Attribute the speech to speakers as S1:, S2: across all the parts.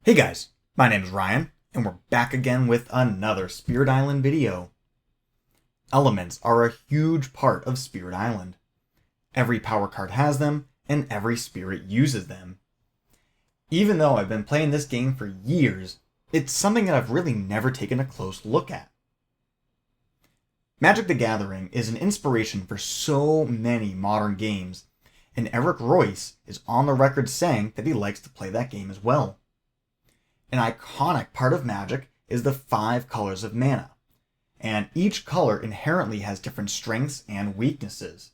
S1: Hey guys, my name is Ryan, and we're back again with another Spirit Island video. Elements are a huge part of Spirit Island. Every power card has them, and every spirit uses them. Even though I've been playing this game for years, it's something that I've really never taken a close look at. Magic the Gathering is an inspiration for so many modern games, and Eric Royce is on the record saying that he likes to play that game as well. An iconic part of Magic is the 5 colors of mana, and each color inherently has different strengths and weaknesses.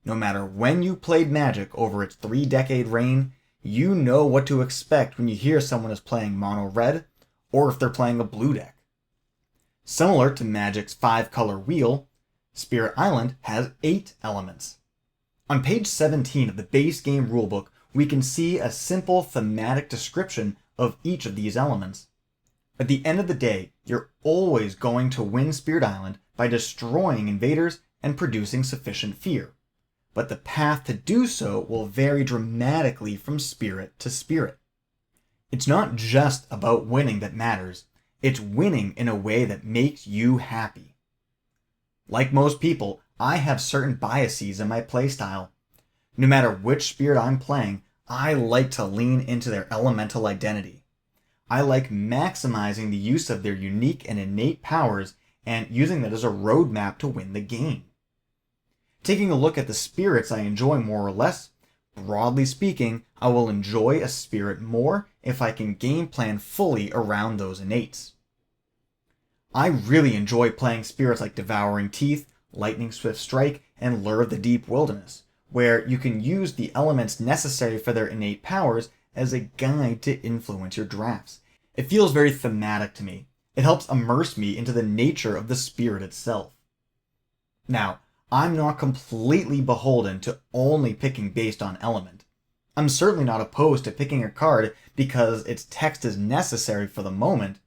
S1: No matter when you played Magic over its 3-decade reign, you know what to expect when you hear someone is playing mono red, or if they're playing a blue deck. Similar to Magic's 5-color wheel, Spirit Island has 8 elements. On page 17 of the base game rulebook, we can see a simple thematic description of each of these elements. At the end of the day, you're always going to win Spirit Island by destroying invaders and producing sufficient fear. But the path to do so will vary dramatically from spirit to spirit. It's not just about winning that matters, it's winning in a way that makes you happy. Like most people, I have certain biases in my playstyle. No matter which spirit I'm playing, I like to lean into their elemental identity. I like maximizing the use of their unique and innate powers and using that as a roadmap to win the game. Taking a look at the spirits I enjoy more or less, broadly speaking, I will enjoy a spirit more if I can game plan fully around those innates. I really enjoy playing spirits like Devouring Teeth, Lightning Swift Strike, and Lure of the Deep Wilderness, where you can use the elements necessary for their innate powers as a guide to influence your drafts. It feels very thematic to me. It helps immerse me into the nature of the spirit itself. Now, I'm not completely beholden to only picking based on element. I'm certainly not opposed to picking a card because its text is necessary for the moment,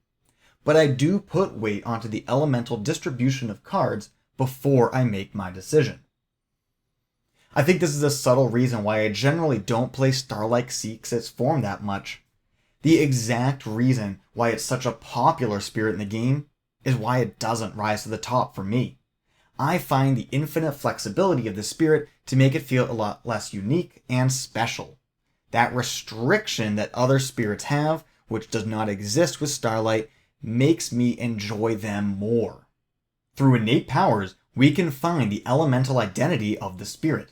S1: but I do put weight onto the elemental distribution of cards before I make my decision. I think this is a subtle reason why I generally don't play Starlight Seeks its form that much. The exact reason why it's such a popular spirit in the game is why it doesn't rise to the top for me. I find the infinite flexibility of the spirit to make it feel a lot less unique and special. That restriction that other spirits have, which does not exist with Starlight, makes me enjoy them more. Through innate powers, we can find the elemental identity of the spirit.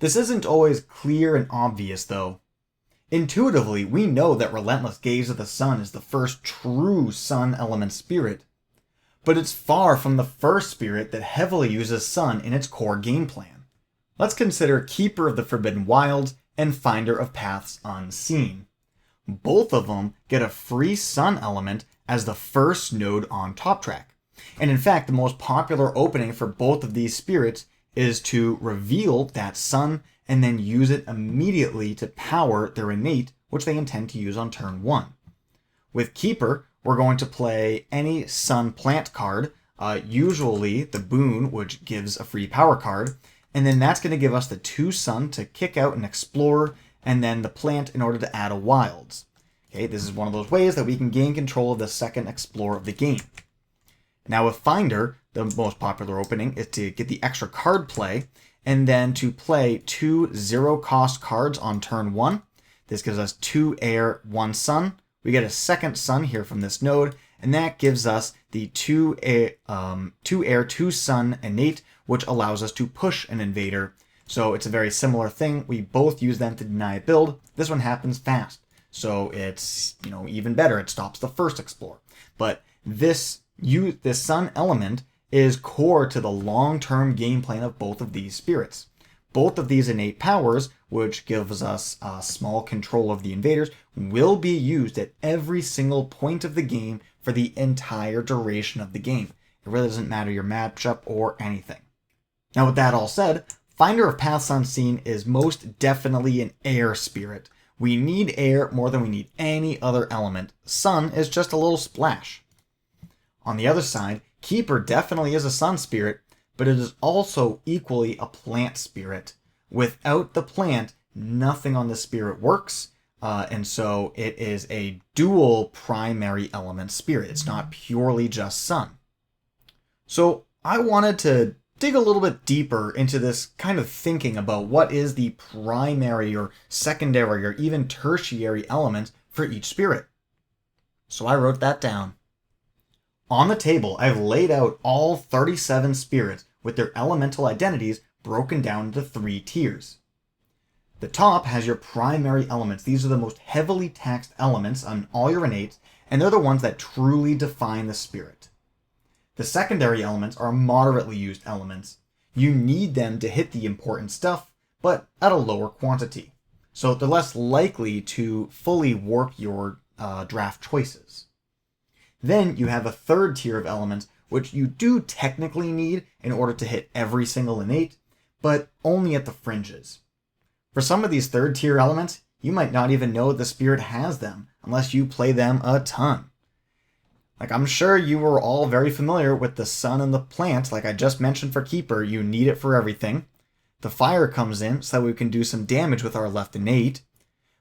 S1: This isn't always clear and obvious, though. Intuitively, we know that Relentless Gaze of the Sun is the first true sun element spirit, but it's far from the first spirit that heavily uses sun in its core game plan. Let's consider Keeper of the Forbidden Wilds and Finder of Paths Unseen. Both of them get a free sun element as the first node on top track. And in fact, the most popular opening for both of these spirits is to reveal that sun and then use it immediately to power their innate, which they intend to use on turn 1. With Keeper, we're going to play any sun plant card, usually the boon, which gives a free power card, and then that's going to give us the 2 sun to kick out and explore, and then the plant in order to add a wilds. Okay, this is one of those ways that we can gain control of the second explore of the game. Now with Finder, the most popular opening is to get the extra card play, and then to play 2 0-cost cards on turn 1. This gives us 2 air, 1 sun. We get a second sun here from this node, and that gives us the 2 air, 2 sun innate, which allows us to push an invader. So it's a very similar thing. We both use them to deny a build. This one happens fast, so it's even better. It stops the first explore. But this sun element is core to the long-term game plan of both of these spirits. Both of these innate powers, which gives us small control of the invaders, will be used at every single point of the game for the entire duration of the game. It really doesn't matter your matchup or anything. Now with that all said, Finder of Paths Unseen is most definitely an air spirit. We need air more than we need any other element. Sun is just a little splash. On the other side, Keeper definitely is a sun spirit, but it is also equally a plant spirit. Without the plant, nothing on the spirit works. And so it is a dual primary element spirit. It's not purely just sun. So I wanted to dig a little bit deeper into this kind of thinking about what is the primary or secondary or even tertiary element for each spirit. So I wrote that down. On the table, I've laid out all 37 spirits with their elemental identities broken down into 3 tiers. The top has your primary elements. These are the most heavily taxed elements on all your innates, and they're the ones that truly define the spirit. The secondary elements are moderately used elements. You need them to hit the important stuff, but at a lower quantity. So they're less likely to fully warp your draft choices. Then you have a third tier of elements, which you do technically need in order to hit every single innate, but only at the fringes. For some of these third tier elements, you might not even know the spirit has them unless you play them a ton. Like, I'm sure you were all very familiar with the sun and the plant. Like I just mentioned for Keeper, you need it for everything. The fire comes in so that we can do some damage with our left innate.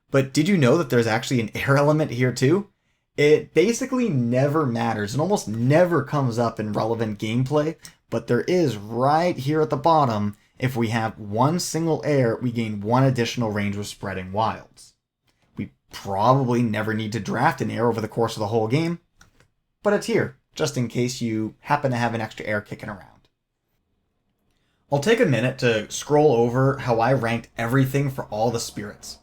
S1: But did you know that there's actually an air element here too? It basically never matters. It almost never comes up in relevant gameplay, but there is right here at the bottom. If we have one single air, we gain 1 additional range with spreading wilds. We probably never need to draft an air over the course of the whole game, but it's here, just in case you happen to have an extra air kicking around. I'll take a minute to scroll over how I ranked everything for all the spirits.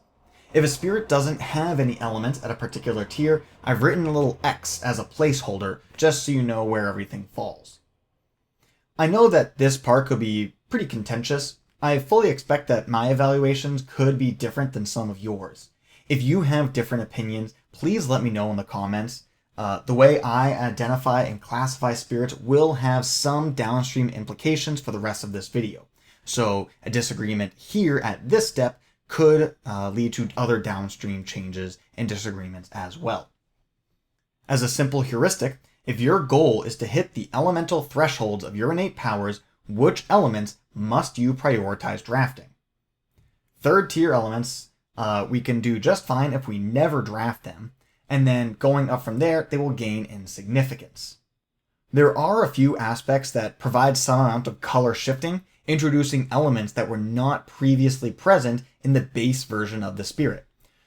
S1: If a spirit doesn't have any elements at a particular tier, I've written a little X as a placeholder, just so you know where everything falls. I know that this part could be pretty contentious. I fully expect that my evaluations could be different than some of yours. If you have different opinions, please let me know in the comments. The way I identify and classify spirits will have some downstream implications for the rest of this video. So a disagreement here at this step could lead to other downstream changes and disagreements as well. As a simple heuristic, if your goal is to hit the elemental thresholds of your innate powers, which elements must you prioritize drafting? Third tier elements we can do just fine if we never draft them, and then going up from there, they will gain in significance. There are a few aspects that provide some amount of color shifting, introducing elements that were not previously present in the base version of the spirit.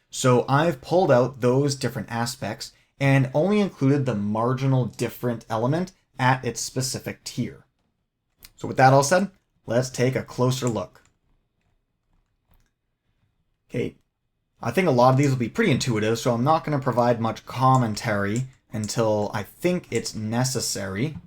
S1: So I've pulled out those different aspects and only included the marginal different element at its specific tier. So with that all said, let's take a closer look. Okay, I think a lot of these will be pretty intuitive, so I'm not going to provide much commentary until I think it's necessary.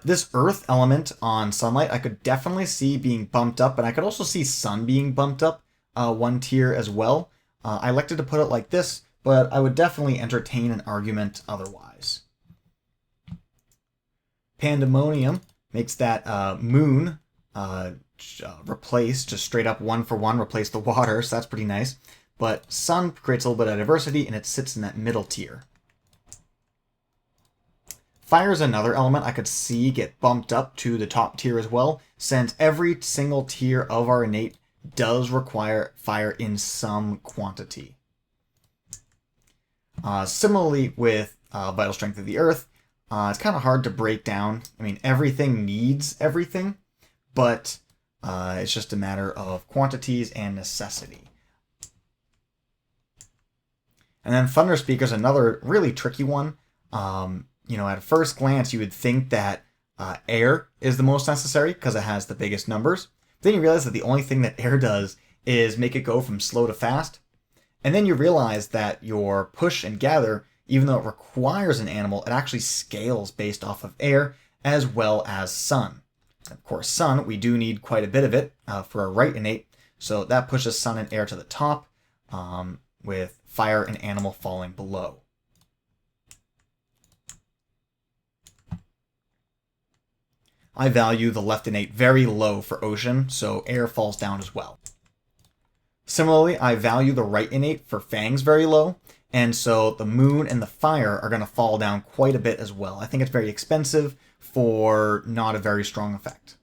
S1: This earth element on sunlight, I could definitely see being bumped up, and I could also see sun being bumped up 1 tier as well. I elected to put it like this, but I would definitely entertain an argument otherwise. Pandemonium makes that moon replace, just straight up 1 for 1, replace the water, so that's pretty nice. But sun creates a little bit of diversity, and it sits in that middle tier. Fire is another element I could see get bumped up to the top tier as well, since every single tier of our innate does require fire in some quantity. Similarly with Vital Strength of the Earth, it's kind of hard to break down. I mean, everything needs everything, but it's just a matter of quantities and necessity. And then Thunder Speaker is another really tricky one. At first glance, you would think that air is the most necessary because it has the biggest numbers. Then you realize that the only thing that air does is make it go from slow to fast. And then you realize that your push and gather, even though it requires an animal, it actually scales based off of air as well as sun. Of course, sun, we do need quite a bit of it for our right innate. So that pushes sun and air to the top, with fire and animal falling below. I value the left innate very low for ocean, so air falls down as well. Similarly, I value the right innate for fangs very low, and so the moon and the fire are going to fall down quite a bit as well. I think it's very expensive for not a very strong effect.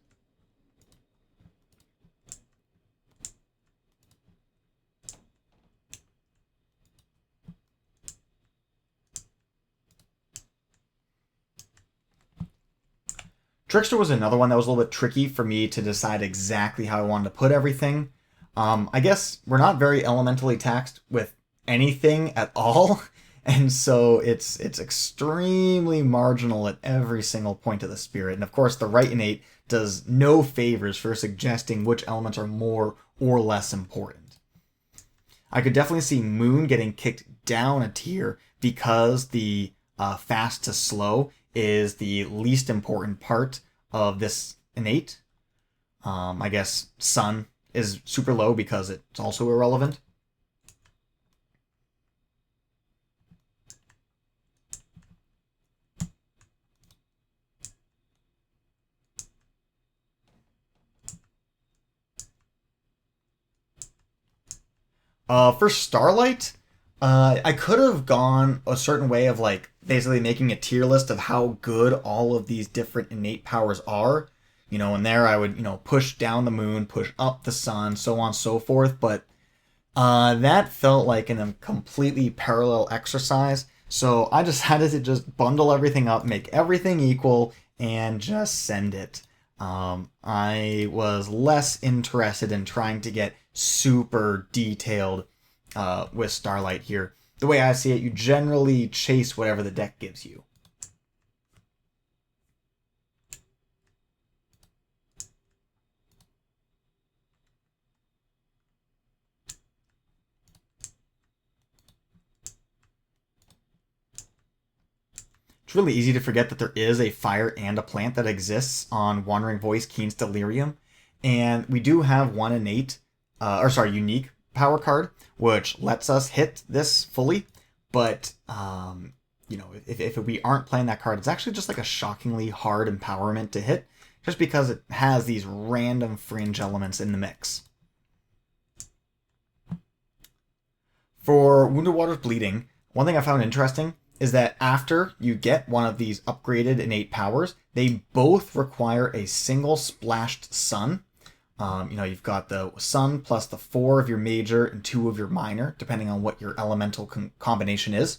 S1: Trickster was another one that was a little bit tricky for me to decide exactly how I wanted to put everything. I guess we're not very elementally taxed with anything at all, and so it's extremely marginal at every single point of the spirit. And of course, the right innate does no favors for suggesting which elements are more or less important. I could definitely see Moon getting kicked down a tier because the fast to slow is the least important part of this innate. I guess Sun is super low because it's also irrelevant. For Starlight, I could have gone a certain way of like basically making a tier list of how good all of these different innate powers are. And there I would, push down the moon, push up the sun, so on and so forth. But that felt like a completely parallel exercise. So I decided to just bundle everything up, make everything equal, and just send it. I was less interested in trying to get super detailed with Starlight here. The way I see it, you generally chase whatever the deck gives you. It's really easy to forget that there is a fire and a plant that exists on Wandering Voice, Keen's Delirium. And we do have one innate, unique power card, which lets us hit this fully. But, if we aren't playing that card, it's actually just like a shockingly hard empowerment to hit, just because it has these random fringe elements in the mix. For Wounded Waters Bleeding, one thing I found interesting is that after you get one of these upgraded innate powers, they both require a single splashed sun. You've got the sun plus the 4 of your major and 2 of your minor, depending on what your elemental combination is.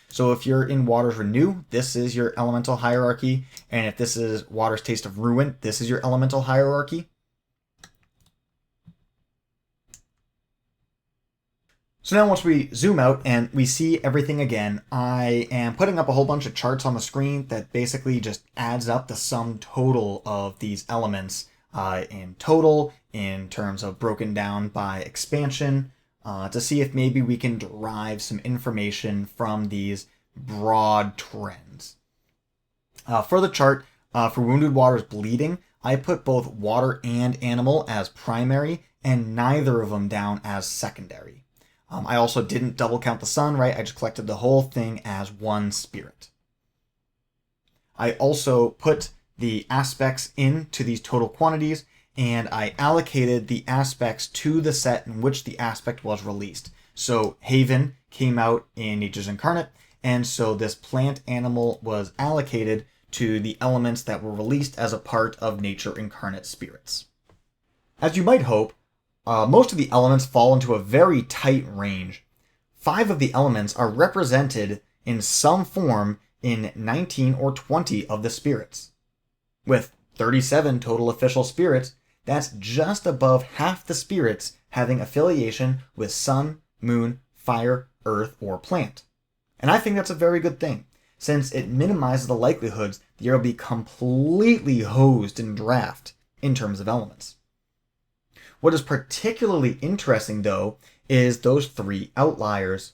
S1: So if you're in Waters Renew, this is your elemental hierarchy. And if this is Waters Taste of Ruin, this is your elemental hierarchy. So now once we zoom out and we see everything again, I am putting up a whole bunch of charts on the screen that basically just adds up the sum total of these elements in total, in terms of broken down by expansion, to see if maybe we can derive some information from these broad trends. For the chart, for Wounded Waters Bleeding, I put both water and animal as primary and neither of them down as secondary. I also didn't double count the sun, right? I just collected the whole thing as one spirit. I also put the aspects into these total quantities, and I allocated the aspects to the set in which the aspect was released. So Haven came out in Nature's Incarnate, and so this plant animal was allocated to the elements that were released as a part of Nature Incarnate spirits. As you might hope, most of the elements fall into a very tight range. 5 of the elements are represented in some form in 19 or 20 of the spirits. With 37 total official spirits, that's just above half the spirits having affiliation with sun, moon, fire, earth, or plant. And I think that's a very good thing, since it minimizes the likelihoods that you'll be completely hosed in draft in terms of elements. What is particularly interesting, though, is those 3 outliers.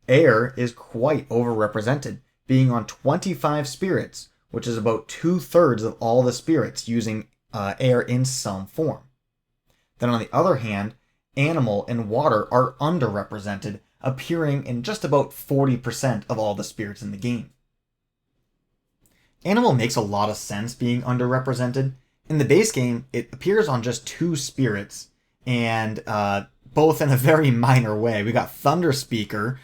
S1: Air is quite overrepresented, being on 25 spirits, which is about 2/3 of all the spirits using air in some form. Then on the other hand, animal and water are underrepresented, appearing in just about 40% of all the spirits in the game. Animal makes a lot of sense being underrepresented. In the base game, it appears on just 2 spirits, and both in a very minor way. We got Thunder Speaker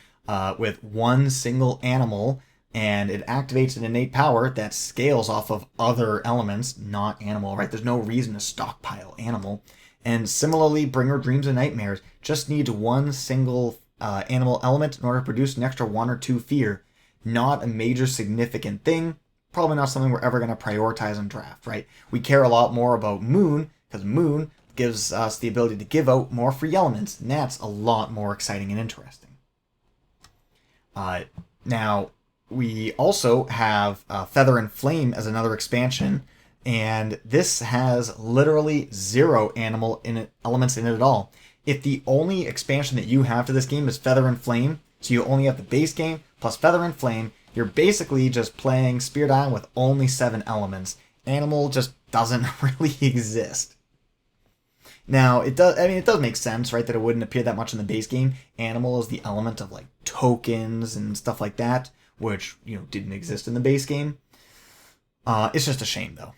S1: with 1 single animal, and it activates an innate power that scales off of other elements, not animal, right? There's no reason to stockpile animal. And similarly, Bringer Dreams and Nightmares just needs 1 single animal element in order to produce an extra 1 or 2 fear. Not a major significant thing, probably not something we're ever going to prioritize and draft, right? We care a lot more about Moon, because Moon gives us the ability to give out more free elements, and that's a lot more exciting and interesting. Now, we also have Feather and Flame as another expansion, and this has literally 0 animal elements in it at all. If the only expansion that you have to this game is Feather and Flame, so you only have the base game plus Feather and Flame, you're basically just playing Spirit Island with only 7 elements. Animal just doesn't really exist. Now, it does make sense, right, that it wouldn't appear that much in the base game. Animal is the element of, like, tokens and stuff like that, which, didn't exist in the base game. It's just a shame, though.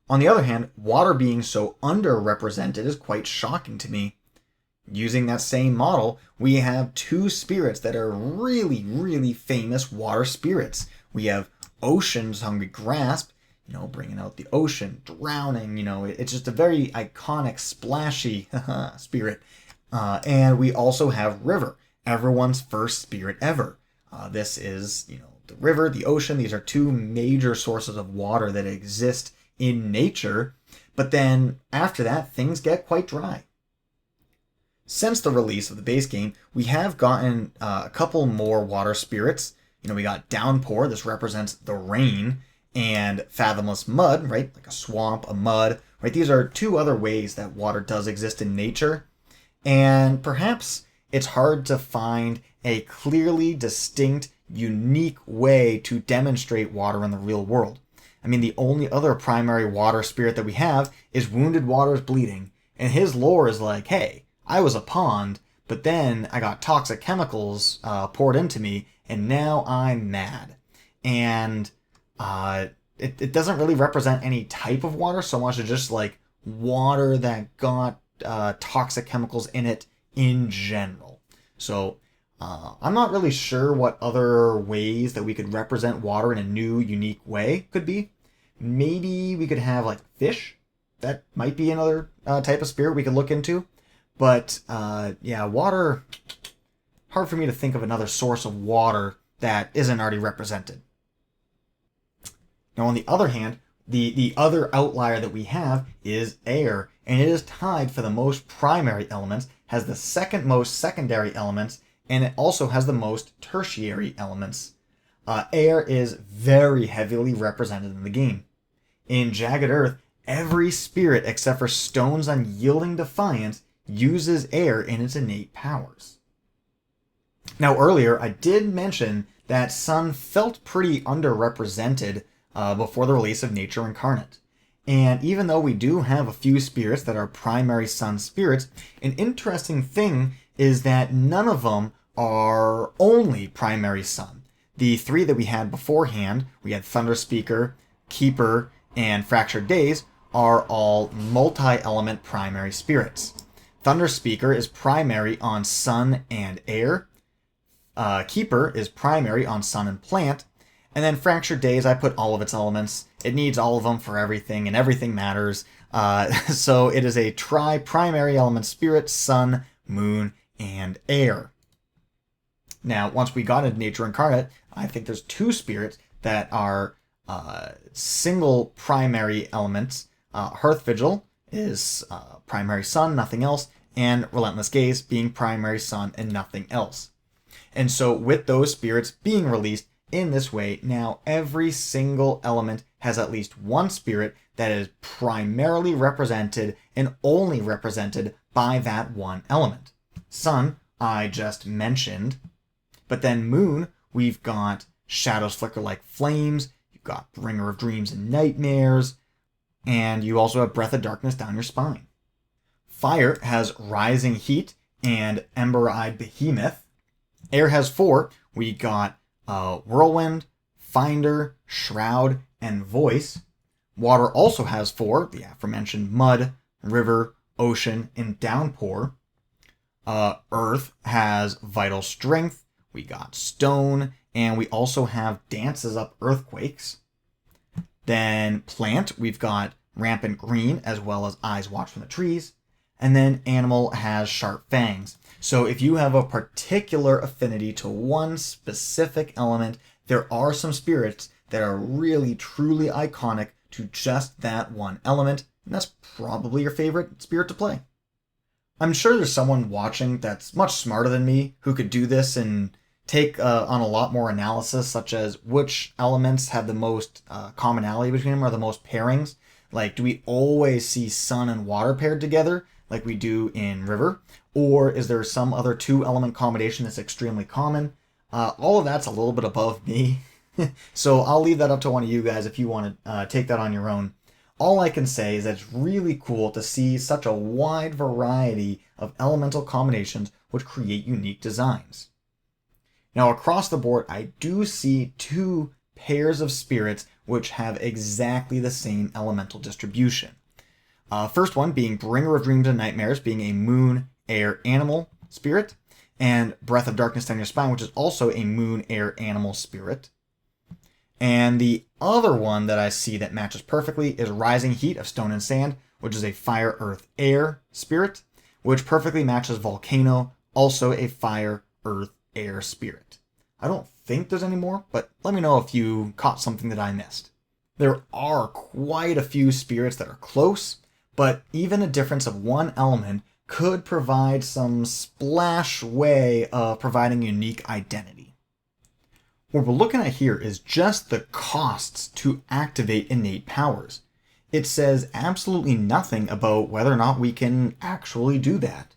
S1: On the other hand, water being so underrepresented is quite shocking to me. Using that same model, we have 2 spirits that are really, really famous water spirits. We have Ocean's Hungry Grasp, bringing out the ocean, drowning, it's just a very iconic, splashy spirit. And we also have River, everyone's first spirit ever. This is, the river, the ocean. These are 2 major sources of water that exist in nature. But then after that, things get quite dry. Since the release of the base game, we have gotten a couple more water spirits. We got Downpour, this represents the rain, and Fathomless Mud, right? Like a swamp, a mud, right? These are 2 other ways that water does exist in nature. And perhaps it's hard to find a clearly distinct, unique way to demonstrate water in the real world. I mean, the only other primary water spirit that we have is Wounded Water's Bleeding, and his lore is like, hey, I was a pond, but then I got toxic chemicals poured into me, and now I'm mad. And it doesn't really represent any type of water so much as just like water that got toxic chemicals in it in general. So I'm not really sure what other ways that we could represent water in a new, unique way could be. Maybe we could have like fish. That might be another type of spirit we could look into. But yeah, water, hard for me to think of another source of water that isn't already represented. Now, on the other hand, the other outlier that we have is air, and it is tied for the most primary elements, has the second most secondary elements, and it also has the most tertiary elements. Air is very heavily represented in the game. In Jagged Earth, every spirit except for Stone's Unyielding Defiance uses air in its innate powers. Now, earlier, I did mention that Sun felt pretty underrepresented before the release of Nature Incarnate. And even though we do have a few spirits that are primary Sun spirits, an interesting thing is that none of them are only primary Sun. The 3 that we had beforehand, we had Thunder Speaker, Keeper, and Fractured Days, are all multi-element primary spirits. Thunder Speaker is primary on Sun and Air. Keeper is primary on Sun and Plant. And then Fractured Days, I put all of its elements. It needs all of them for everything, and everything matters. So it is a tri-primary element spirit, Sun, Moon, and Air. Now, once we got into Nature Incarnate, I think there's 2 spirits that are single primary elements. Hearth Vigil is primary Sun, nothing else, and Relentless Gaze being primary Sun and nothing else. And so with those spirits being released in this way, now every single element has at least one spirit that is primarily represented and only represented by that one element. Sun, I just mentioned. But then Moon, we've got Shadows Flicker Like Flames, you've got Bringer of Dreams and Nightmares, and you also have Breath of Darkness down your spine. Fire has Rising Heat and Ember-Eyed Behemoth. Air has 4. We got Whirlwind, Finder, Shroud, and Voice. Water also has 4, the aforementioned Mud, River, Ocean, and Downpour. Earth has Vital Strength. We got Stone, and we also have Dances Up Earthquakes. Then Plant, we've got Rampant Green, as well as Eyes Watch from the Trees. And then Animal has Sharp Fangs. So if you have a particular affinity to one specific element, there are some spirits that are really truly iconic to just that one element, and that's probably your favorite spirit to play. I'm sure there's someone watching that's much smarter than me who could do this and take on a lot more analysis, such as which elements have the most commonality between them or the most pairings. Like, do we always see sun and water paired together like we do in river? Or is there some other two element combination that's extremely common? All of that's a little bit above me. So I'll leave that up to one of you guys if you want to take that on your own. All I can say is that it's really cool to see such a wide variety of elemental combinations which create unique designs. Now, across the board, I do see two pairs of spirits which have exactly the same elemental distribution. First one being Bringer of Dreams and Nightmares, being a moon, air, animal spirit, and Breath of Darkness Down Your Spine, which is also a moon, air, animal spirit. And the other one that I see that matches perfectly is Rising Heat of Stone and Sand, which is a fire, earth, air spirit, which perfectly matches Volcano, also a fire, earth, air spirit. I don't think there's any more, but let me know if you caught something that I missed. There are quite a few spirits that are close, but even a difference of one element could provide some splash way of providing unique identity. What we're looking at here is just the costs to activate innate powers. It says absolutely nothing about whether or not we can actually do that.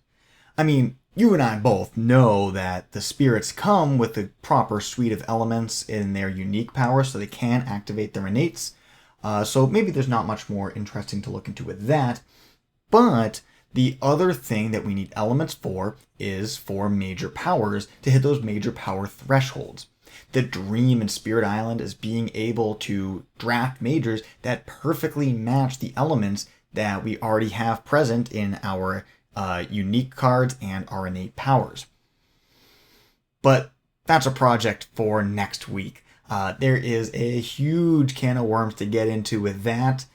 S1: I mean, you and I both know that the spirits come with the proper suite of elements in their unique powers so they can activate their innates. So maybe there's not much more interesting to look into with that. But the other thing that we need elements for is for major powers to hit those major power thresholds. The dream in Spirit Island is being able to draft majors that perfectly match the elements that we already have present in our unique cards and our innate powers. But that's a project for next week. There is a huge can of worms to get into with that,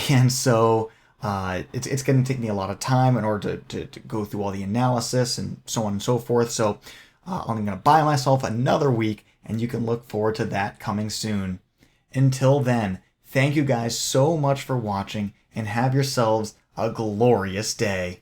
S1: and so it's going to take me a lot of time in order to go through all the analysis and so on and so forth. So I'm going to buy myself another week, and you can look forward to that coming soon. Until then, thank you guys so much for watching, and have yourselves a glorious day.